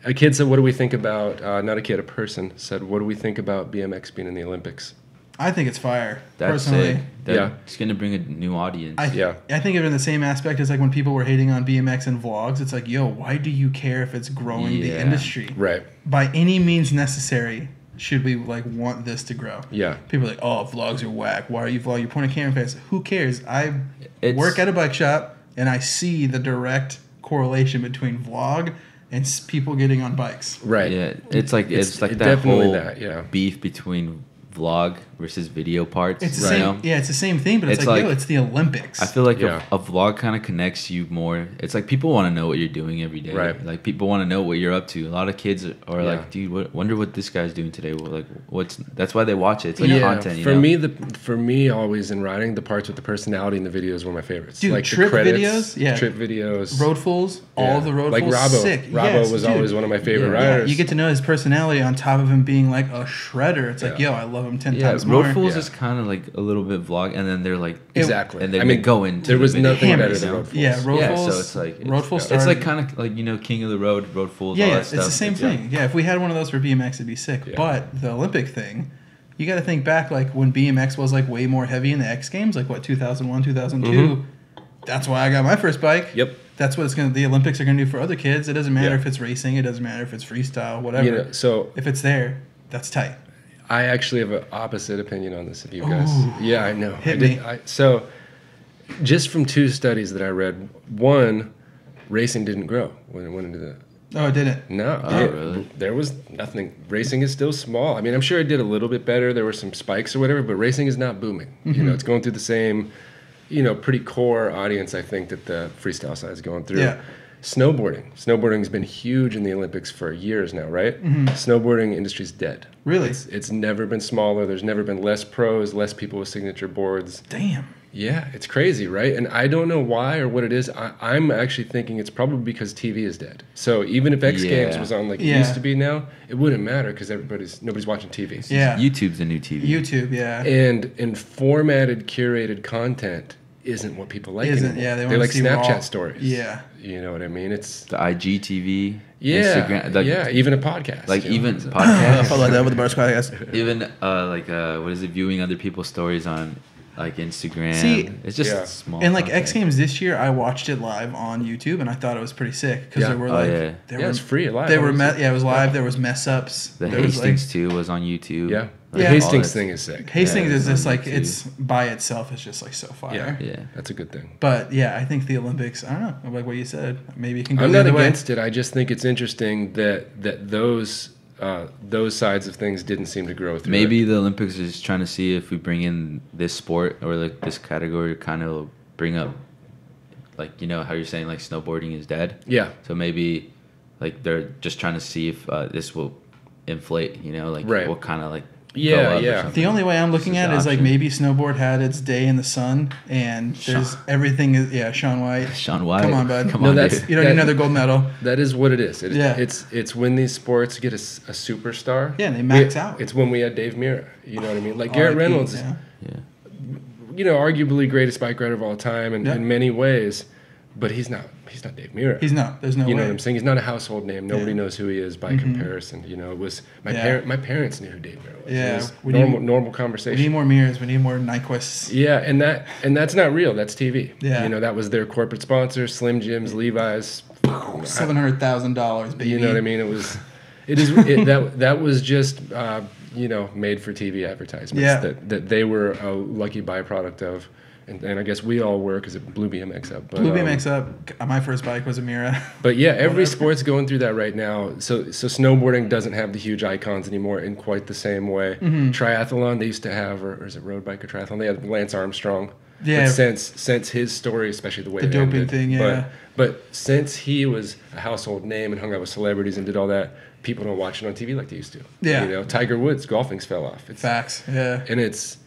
S3: A kid said, "What do we think about?" Not a kid, a person said, "What do we think about BMX being in the Olympics?"
S2: I think it's fire.
S1: That's
S2: personally.
S1: it. It's going to bring a new audience.
S2: I think of it in the same aspect as like when people were hating on BMX and vlogs. It's like, yo, why do you care if it's growing the industry?
S3: Right.
S2: By any means necessary, should we like want this to grow?
S3: Yeah.
S2: People are like, oh, vlogs are whack. Why are you vlogging? You point a camera face. Who cares? I work at a bike shop and I see the direct correlation between vlog and people getting on bikes.
S3: Right.
S1: Yeah. It's like that whole beef between vlog versus video parts.
S2: It's the same. Yeah, it's the same thing, but it's like, yo, it's the Olympics.
S1: I feel like a vlog kind of connects you more. It's like people want to know what you're doing every day.
S3: Right.
S1: Like people want to know what you're up to. A lot of kids are like, dude, wonder what this guy's doing today. Well, like, that's why they watch it. It's like content.
S3: For me, always in riding, the parts with the personality in the videos were my favorites.
S2: Dude,
S3: like
S2: trip
S3: the credits,
S2: videos,
S3: trip videos,
S2: road fulls, all of the road
S3: like
S2: fulls.
S3: Robbo.
S2: Sick.
S3: Robbo was always one of my favorite riders.
S2: You get to know his personality on top of him being like a shredder. It's like, yo, I love him 10 times more.
S1: Road fulls is kind of like a little bit vlog, and then they're like
S3: exactly,
S1: and they go into
S3: there was nothing better
S2: than
S3: road fulls.
S2: Yeah, road fulls.
S1: So it's like
S2: road fulls.
S1: It's like kind of like King of the Road, road fulls. all that
S2: it's
S1: stuff.
S2: the same thing. Yeah, if we had one of those for BMX, it'd be sick. Yeah. But the Olympic thing, you got to think back, like when BMX was like way more heavy in the X Games, like what 2001, 2002. Mm-hmm. That's why I got my first bike.
S3: Yep.
S2: That's what the Olympics are gonna do for other kids. It doesn't matter if it's racing. It doesn't matter if it's freestyle. Whatever.
S3: So
S2: if it's there, that's tight.
S3: I actually have an opposite opinion on this of you guys.
S2: Ooh,
S3: yeah, I know.
S2: Hit me.
S3: So just from two studies that I read, one, racing didn't grow when it went into the...
S2: Oh, it didn't?
S3: No.
S1: Really?
S3: There was nothing. Racing is still small. I mean, I'm sure it did a little bit better. There were some spikes or whatever, but racing is not booming. Mm-hmm. It's going through the same pretty core audience, I think, that the freestyle side is going through.
S2: Yeah.
S3: Snowboarding's been huge in the Olympics for years now, right? Snowboarding industry's dead.
S2: Really?
S3: It's never been smaller. There's never been less pros, less people with signature boards.
S2: Damn.
S3: Yeah, it's crazy, right? And I don't know why or what it is. I'm actually thinking it's probably because TV is dead. So even if X Games was on like it used to be now, it wouldn't matter because nobody's watching TV.
S2: Yeah.
S1: YouTube's the new TV.
S2: YouTube, yeah.
S3: And formatted, curated content isn't what people like anymore.
S2: Yeah, they
S3: like Snapchat
S2: raw.
S3: stories.
S2: Yeah.
S3: You know what I mean? It's
S1: the IGTV.
S3: Yeah,
S1: Instagram,
S3: even a podcast.
S1: Like even podcasts.
S2: Follow that with the Bars podcast.
S1: Even what is it? Viewing other people's stories on like Instagram.
S2: See,
S1: it's just small.
S2: And like
S1: content.
S2: X Games this year, I watched it live on YouTube, and I thought it was pretty sick because there were
S3: it's free live.
S2: There were it was live. There was mess ups.
S1: The Hastings too was on YouTube.
S3: Yeah. The Hastings thing is sick.
S2: Hastings is just like it's by itself. It's just like so fire.
S1: Yeah,
S3: that's a good thing.
S2: But yeah, I think the Olympics. I don't know, like what you said. Maybe it can go.
S3: I'm not against
S2: way.
S3: it. I just think it's interesting that those sides of things didn't seem to grow through.
S1: Maybe the Olympics is just trying to see if we bring in this sport or like this category, kind of bring up, like how you're saying like snowboarding is dead.
S3: Yeah.
S1: So maybe like they're just trying to see if this will inflate. What kind of like.
S3: Yeah.
S2: The only way I'm looking at it is like maybe snowboard had its day in the sun, and there's everything is Shaun White.
S1: Shaun White,
S2: come on, bud.
S1: Come on,
S2: you don't need another gold medal.
S3: That is what it is. It's when these sports get a superstar.
S2: Yeah, and they max out.
S3: It's when we had Dave Mirra. You know what I mean? Like Garrett Reynolds.
S2: Yeah.
S3: Arguably greatest bike rider of all time in many ways, but he's not Dave Mirra.
S2: He's not. There's no way.
S3: You know what I'm saying? He's not a household name. Nobody knows who he is by comparison. It was my parents knew who Dave Mirra was.
S2: Yeah.
S3: It was normal conversation.
S2: We need more mirrors. We need more Nyquists.
S3: Yeah, and that's not real. That's TV.
S2: Yeah.
S3: That was their corporate sponsor, Slim Jims, Levi's.
S2: $700,000, baby.
S3: You know what I mean? That was just made for TV advertisements that they were a lucky byproduct of. And I guess we all were because it blew BMX up. But,
S2: blew BMX up. My first bike was a Mira.
S3: But yeah, every sport's going through that right now. So snowboarding doesn't have the huge icons anymore in quite the same way. Triathlon, they used to have, or is it road bike or triathlon? They had Lance Armstrong.
S2: Yeah.
S3: But since his story, especially the way
S2: the doping thing, yeah.
S3: But since he was a household name and hung out with celebrities and did all that, people don't watch it on TV like they used to.
S2: Yeah.
S3: Tiger Woods, golfing's fell off.
S2: Facts. Yeah.
S3: And it's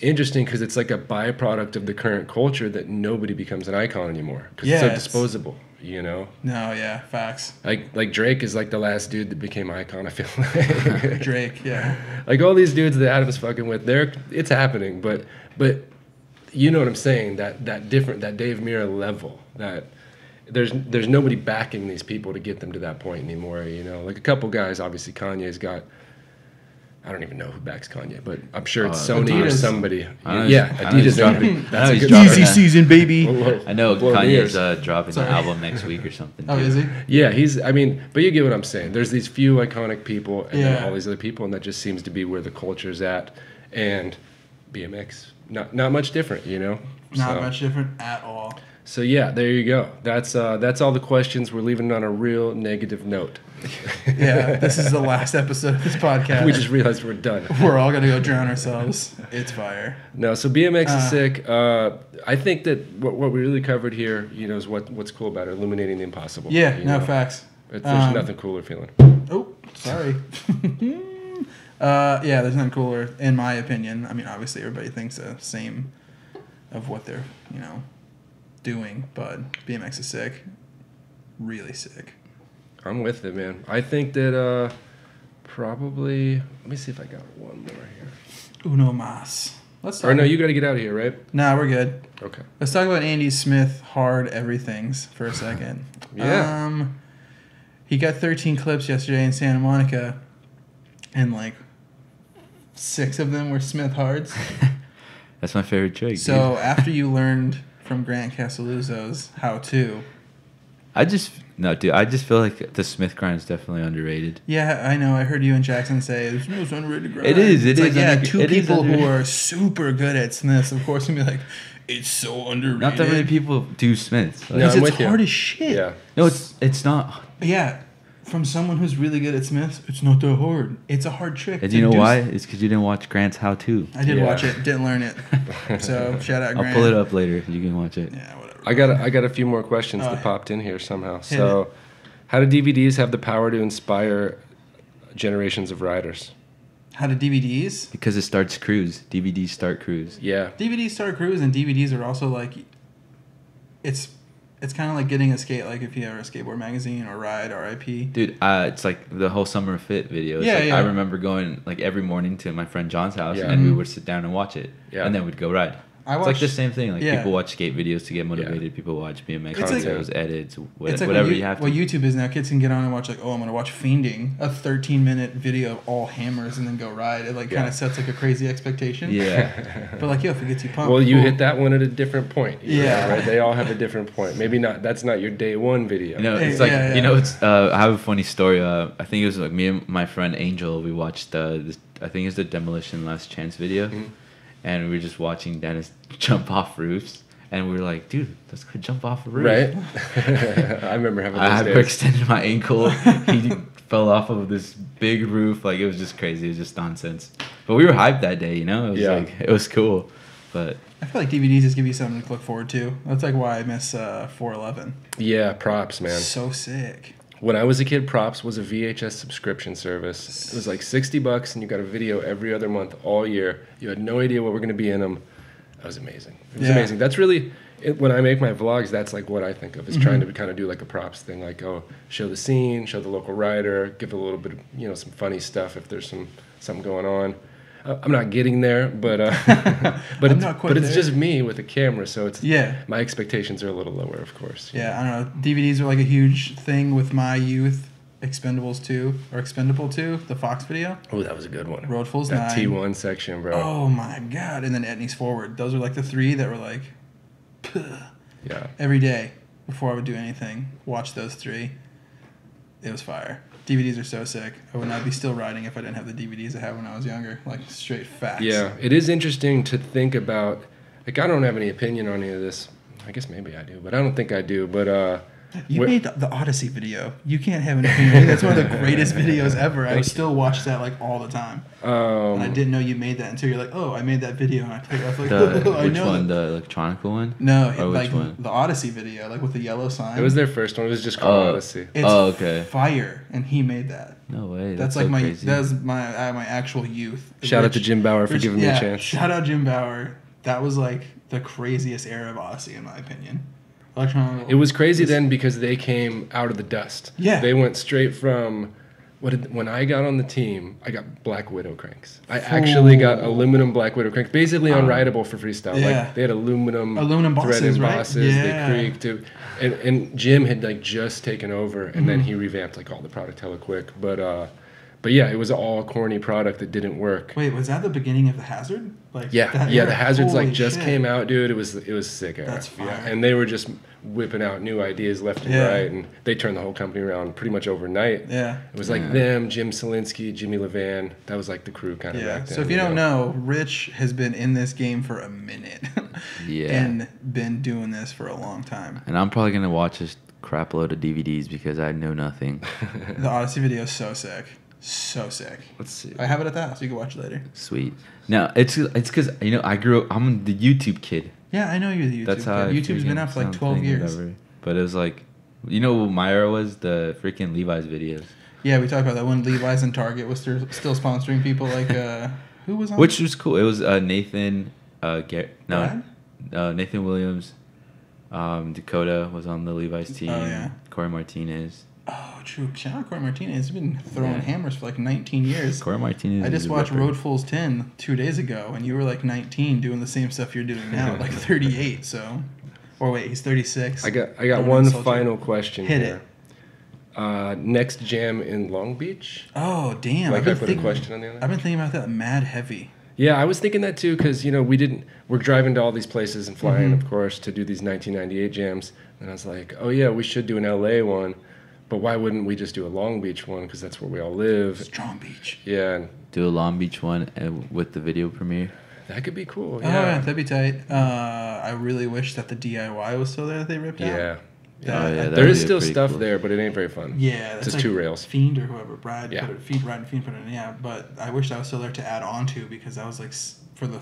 S3: interesting because it's like a byproduct of the current culture that nobody becomes an icon anymore because it's so disposable,
S2: No, yeah, facts.
S3: Like Drake is like the last dude that became icon, I feel like.
S2: Drake, yeah.
S3: Like all these dudes that Adam's fucking with, it's happening, but you know what I'm saying? That Dave Mirra level, that there's nobody backing these people to get them to that point anymore, Like a couple guys, obviously Kanye's got. I don't even know who backs Kanye, but I'm sure it's Sony
S2: Adidas.
S3: Or somebody.
S1: Adidas
S3: dropping. That's a good
S2: Easy season, baby.
S1: I know Kanye's dropping an album next week or something.
S2: Oh, is he?
S3: Yeah, but you get what I'm saying. There's these few iconic people and then all these other people, and that just seems to be where the culture's at. And BMX, not much different,
S2: Not much different at all.
S3: So yeah, there you go. That's all the questions. We're leaving it on a real negative note.
S2: Yeah, this is the last episode of this podcast.
S3: We just realized we're done.
S2: We're all gonna go drown ourselves. It's fire.
S3: No, so BMX is sick. I think that what we really covered here, is what's cool about it, illuminating the impossible.
S2: Yeah, facts.
S3: There's nothing cooler feeling.
S2: Oh, sorry. Yeah, there's nothing cooler, in my opinion. I mean, obviously everybody thinks the same of what they're, doing, but BMX is sick. Really sick.
S3: I'm with it, man. I think that probably. Let me see if I got one more here.
S2: Uno más. Let's talk.
S3: Or no, you got to get out of here, right?
S2: Nah, we're good.
S3: Okay.
S2: Let's talk about Andy Smith hard everythings for a second.
S3: Yeah.
S2: He got 13 clips yesterday in Santa Monica, and like 6 of them were Smith hards.
S1: That's my favorite trick.
S2: So
S1: dude.
S2: after you learned from Grant Casaluzzo's how-to.
S1: I just feel like the Smith grind is definitely underrated.
S2: Yeah, I know. I heard you and Jackson say it's the most underrated grind.
S1: It is. It is.
S2: Like, two people who are super good at Smiths, of course, can be like, it's so underrated.
S1: Not that many people do Smiths.
S3: No,
S2: it's hard as shit.
S3: Yeah.
S1: No, it's not.
S2: Yeah. from someone who's really good at Smiths, it's not that hard. It's a hard trick.
S1: And you know why? It's because you didn't watch Grant's how-to.
S2: I did watch it, didn't learn it. So shout out Grant.
S1: I'll pull it up later. You can watch it.
S2: Yeah, whatever.
S3: I got a few more questions that popped in here somehow. So, how do DVDs have the power to inspire generations of riders?
S2: How do DVDs?
S1: Because it starts crews. DVDs start crews.
S3: Yeah.
S2: DVDs start crews, and DVDs are also like, it's kind of like getting a skate, like if you have a skateboard magazine or Ride, RIP.
S1: Dude, it's like the whole Summer Fit video. I remember going like every morning to my friend John's house, and we would sit down and watch it, and then we'd go ride. It's like the same thing. Like people watch skate videos to get motivated. People watch BMX videos, edits, whatever you have to.
S2: What YouTube is now, kids can get on and watch like, I'm going to watch Fiending, a 13-minute video of all hammers, and then go ride. It like kind of sets like a crazy expectation.
S1: Yeah.
S2: But like, if it gets you pumped.
S3: Well, you hit that one at a different point.
S2: Yeah.
S3: Right? They all have a different point. Maybe not. That's not your day one video.
S1: It's like it's. I have a funny story. I think it was like me and my friend Angel. We watched this. I think it's the Demolition Last Chance video. Mm-hmm. And we were just watching Dennis jump off roofs. And we were like, dude, let's go jump off a roof.
S3: Right? I remember having those days.
S1: I hyperextended my ankle. He fell off of this big roof. Like, it was just crazy. It was just nonsense. But we were hyped that day, you know? It was like, it was cool. But
S2: I feel like DVDs just give you something to look forward to. That's like why I miss 411.
S3: Yeah, props, man.
S2: So sick.
S3: When I was a kid, Props was a VHS subscription service. It was like $60, and you got a video every other month all year. You had no idea what were going to be in them. That was amazing. It was amazing. That's really, when I make my vlogs, that's like what I think of, is trying to kind of do like a props thing, like, show the scene, show the local rider, give a little bit of, some funny stuff if there's something going on. I'm not getting there, but it's just me with a camera, so it's my expectations are a little lower, of course.
S2: Yeah, I don't know. DVDs are like a huge thing with my youth. Expendables 2 or Expendable 2, the Fox video.
S3: Oh, that was a good one.
S2: Road Fulls 9.
S3: That T1 section, bro.
S2: Oh my god! And then Etnies Forward. Those are like the three that were like,
S3: yeah.
S2: Every day before I would do anything, watch those three. It was fire. DVDs are so sick. I would not be still riding if I didn't have the DVDs I had when I was younger. Like, straight facts.
S3: Yeah, it is interesting to think about. Like, I don't have any opinion on any of this. I guess maybe I do, but I don't think I do. But
S2: you made the Odyssey video. You can't have an opinion. That's one of the greatest videos ever. I still watch that like all the time. And I didn't know you made that until you're like, I made that video. And I played it. I was like,
S1: which one? The electronic one?
S2: No, like the Odyssey video, like with the yellow sign.
S3: It was their first one. It was just called Odyssey.
S2: It's okay. Fire, and he made that.
S1: No way.
S2: That's like so crazy. That was my actual youth.
S3: Shout out to Jim Bauer for giving me a chance.
S2: Shout out Jim Bauer. That was like the craziest era of Odyssey, in my opinion.
S3: It was crazy then because they came out of the dust.
S2: Yeah.
S3: They went straight from when I got on the team, I got Black Widow cranks. I actually got aluminum Black Widow cranks, basically unrideable for freestyle. Yeah. Like, they had aluminum
S2: bosses,
S3: threaded
S2: right?
S3: bosses.
S2: Yeah.
S3: They creaked. And Jim had like just taken over, and then he revamped like all the product hella quick. But yeah, it was all a corny product that didn't work.
S2: Wait, was that the beginning of the Hazard? Like,
S3: the Hazards just came out, dude. It was sick era.
S2: That's fire.
S3: Yeah. And they were just whipping out new ideas left and right, and they turned the whole company around pretty much overnight.
S2: Yeah,
S3: it was like them, Jim Selinsky, Jimmy Levan. That was like the crew kind of back then.
S2: So if you don't know, Rich has been in this game for a minute, and been doing this for a long time.
S1: And I'm probably gonna watch this crap load of DVDs because I know nothing.
S2: The Odyssey video is so sick. So sick.
S1: Let's see.
S2: I have it at the house. You can watch it later.
S1: Sweet. Now it's because I grew up. I'm the YouTube kid.
S2: Yeah, I know you're the YouTube
S1: That's how
S2: kid. YouTube's been out for like 12 years.
S1: Whatever. But it was like, what my era was? The freaking Levi's videos.
S2: Yeah, we talked about that when Levi's and Target was still sponsoring people. Like who was on?
S1: Which was cool. It was Nathan. Nathan Williams. Dakota was on the Levi's team.
S2: Oh yeah.
S1: Corey Martinez.
S2: Oh, true. Shout out Corey Martinez. He's been throwing hammers for like 19 years.
S1: Corey Martinez.
S2: I just watched Road Fulls 10 2 days ago, and you were like 19 doing the same stuff you're doing now, like 38. So, or wait, he's 36.
S3: I got one final question
S2: Hit
S3: here. Next jam in Long Beach?
S2: Oh, damn.
S3: Like I put a question on the other.
S2: I've been thinking about that mad heavy.
S3: Yeah, I was thinking that too because, we're driving to all these places and flying, of course, to do these 1998 jams. And I was like, oh, yeah, we should do an LA one. But why wouldn't we just do a Long Beach one? Because that's where we all live.
S2: Strong Beach.
S3: Yeah.
S1: Do a Long Beach one with the video premiere.
S3: That could be cool.
S2: Yeah. Oh, yeah, that'd be tight. I really wish that the DIY was still there that they ripped out.
S3: Yeah.
S1: Oh, yeah,
S3: There is
S1: be
S3: still
S1: pretty
S3: stuff
S1: cool.
S3: there, but it ain't very fun.
S2: Yeah,
S3: It's
S2: that's
S3: just
S2: like
S3: 2 rails.
S2: Fiend or whoever. Brad
S3: Yeah.
S2: put it. Fiend put it in. Yeah, but I wish that was still there to add on to because that was like for the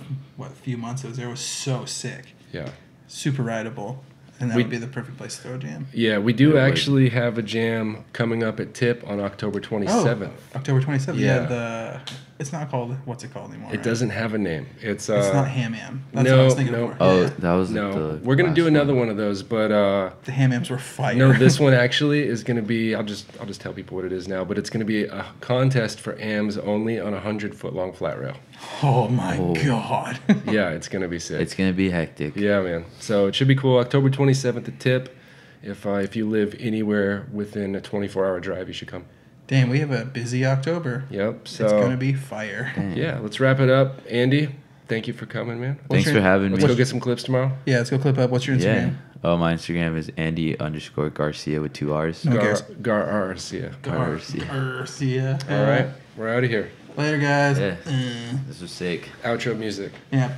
S2: few months it was there. It was so sick.
S3: Yeah.
S2: Super rideable. And that would be the perfect place to throw a jam.
S3: Yeah, we do actually have a jam coming up at Tip on October 27th.
S2: Oh, October 27th.
S3: Yeah.
S2: Yeah, it's not called, what's it called anymore?
S3: It doesn't have a name. It's
S2: not Ham Am. That's
S3: no,
S2: what I was thinking
S3: no.
S2: of.
S1: Oh,
S2: Yeah.
S1: that was
S3: No,
S1: the
S3: we're gonna
S1: last
S3: do another one of those, but
S2: the Ham Ams were fire.
S3: no, this one actually is gonna be. I'll just tell people what it is now, but it's gonna be a contest for AMs only on a 100-foot long flat rail.
S2: Oh my god.
S3: Yeah, it's gonna be sick.
S1: It's gonna be hectic.
S3: Yeah, man. So it should be cool. October 27th at Tip. If you live anywhere within a 24-hour drive, you should come.
S2: Damn, we have a busy October.
S3: Yep. So
S2: It's gonna be fire.
S3: yeah, let's wrap it up. Andy, thank you for coming, man.
S1: Thanks for having me.
S3: Let's go get some clips tomorrow.
S2: Yeah, let's go clip up. What's your Instagram?
S1: Yeah. Oh, my Instagram is Andy_Garcia with 2 R's.
S2: No. cares?
S3: Garcia.
S2: Garcia.
S3: All right, we're out of here.
S2: Later, guys.
S1: Yeah. This was sick.
S3: Outro music.
S2: Yeah.